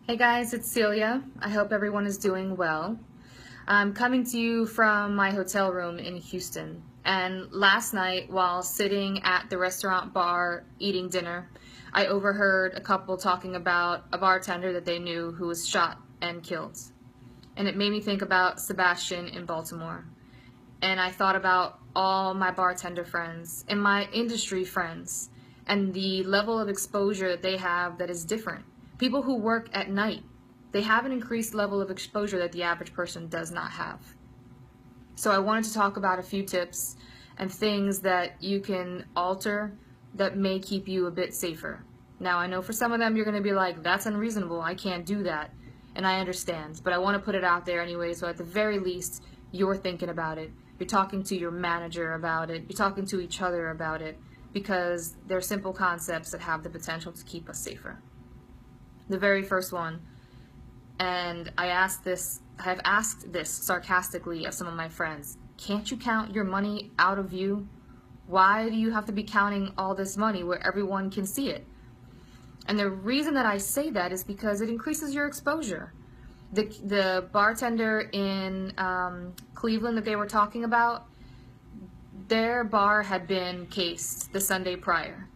Hey guys, it's Celia. I hope everyone is doing well. I'm coming to you from my hotel room in Houston. And last night, while sitting at the restaurant bar eating dinner, I overheard a couple talking about a bartender that they knew who was shot and killed. And it made me think about Sebastian in Baltimore. And I thought about all my bartender friends and my industry friends and the level of exposure that they have that is different. People who work at night, they have an increased level of exposure that the average person does not have. So I wanted to talk about a few tips and things that you can alter that may keep you a bit safer. Now, I know for some of them you're going to be like, that's unreasonable, I can't do that. And I understand, but I want to put it out there anyway, so at the very least, you're thinking about it. You're talking to your manager about it. You're talking to each other about it, because they're simple concepts that have the potential to keep us safer. The very first one, and I have asked this sarcastically of some of my friends, can't you count your money out of view? Why do you have to be counting all this money where everyone can see it? And the reason that I say that is because it increases your exposure. The bartender in Cleveland that they were talking about, their bar had been cased the Sunday prior,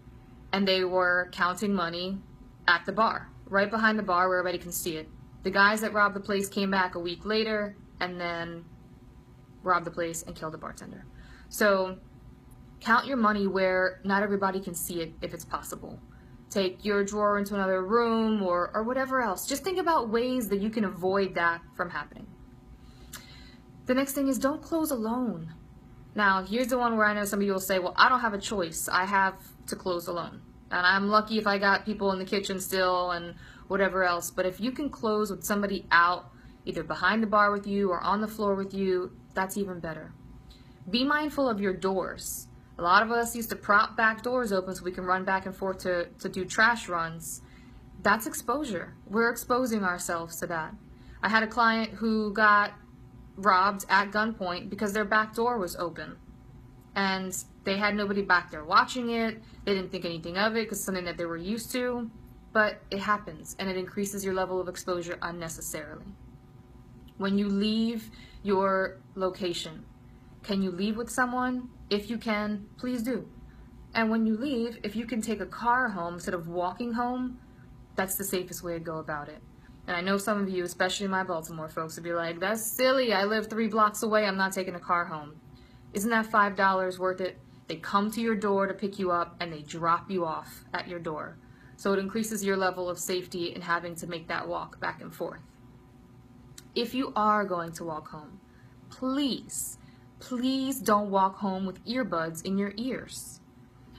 and they were counting money at the bar, right behind the bar where everybody can see it. The guys that robbed the place came back a week later and then robbed the place and killed the bartender. So count your money where not everybody can see it if it's possible. Take your drawer into another room or whatever else. Just think about ways that you can avoid that from happening. The next thing is, don't close alone. Now, here's the one where I know some of you will say, well, I don't have a choice. I have to close alone. And I'm lucky if I got people in the kitchen still and whatever else. But if you can close with somebody out, either behind the bar with you or on the floor with you, that's even better. Be mindful of your doors. A lot of us used to prop back doors open so we can run back and forth to do trash runs. That's exposure. We're exposing ourselves to that. I had a client who got robbed at gunpoint because their back door was open. And they had nobody back there watching it. They didn't think anything of it because it's something that they were used to. But it happens, and it increases your level of exposure unnecessarily. When you leave your location, can you leave with someone? If you can, please do. And when you leave, if you can take a car home instead of walking home, that's the safest way to go about it. And I know some of you, especially my Baltimore folks, would be like, that's silly, I live 3 blocks away, I'm not taking a car home. Isn't that $5 worth it? They come to your door to pick you up and they drop you off at your door. So it increases your level of safety in having to make that walk back and forth. If you are going to walk home, please don't walk home with earbuds in your ears.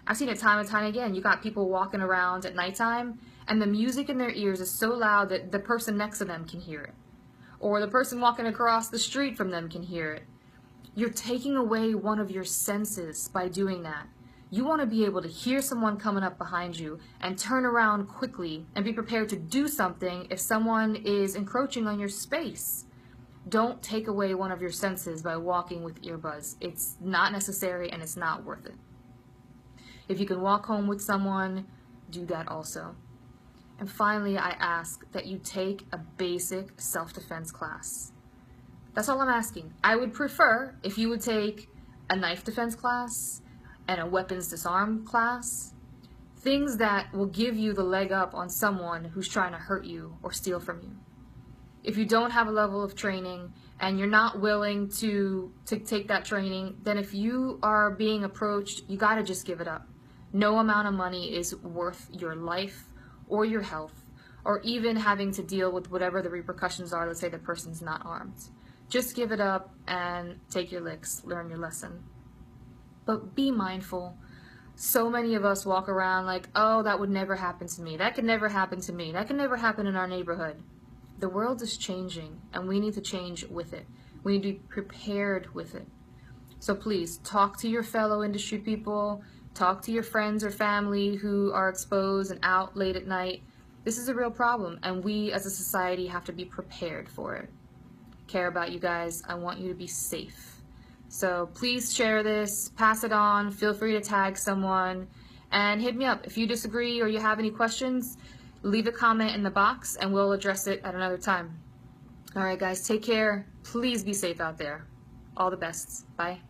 I've seen it time and time again. You got people walking around at nighttime and the music in their ears is so loud that the person next to them can hear it. Or the person walking across the street from them can hear it. You're taking away one of your senses by doing that. You want to be able to hear someone coming up behind you and turn around quickly and be prepared to do something if someone is encroaching on your space. Don't take away one of your senses by walking with earbuds. It's not necessary and it's not worth it. If you can walk home with someone, do that also. And finally, I ask that you take a basic self-defense class. That's all I'm asking. I would prefer if you would take a knife defense class and a weapons disarm class, things that will give you the leg up on someone who's trying to hurt you or steal from you. If you don't have a level of training and you're not willing to take that training, then if you are being approached, you gotta just give it up. No amount of money is worth your life or your health, or even having to deal with whatever the repercussions are. Let's say the person's not armed. Just give it up and take your licks, learn your lesson. But be mindful. So many of us walk around like, oh, that would never happen to me. That could never happen to me. That could never happen in our neighborhood. The world is changing, and we need to change with it. We need to be prepared with it. So please, talk to your fellow industry people, talk to your friends or family who are exposed and out late at night. This is a real problem, and we as a society have to be prepared for it. I care about you guys. I want you to be safe. So please share this, pass it on, feel free to tag someone, and hit me up. If you disagree or you have any questions, leave a comment in the box and we'll address it at another time. All right, guys, take care. Please be safe out there. All the best. Bye.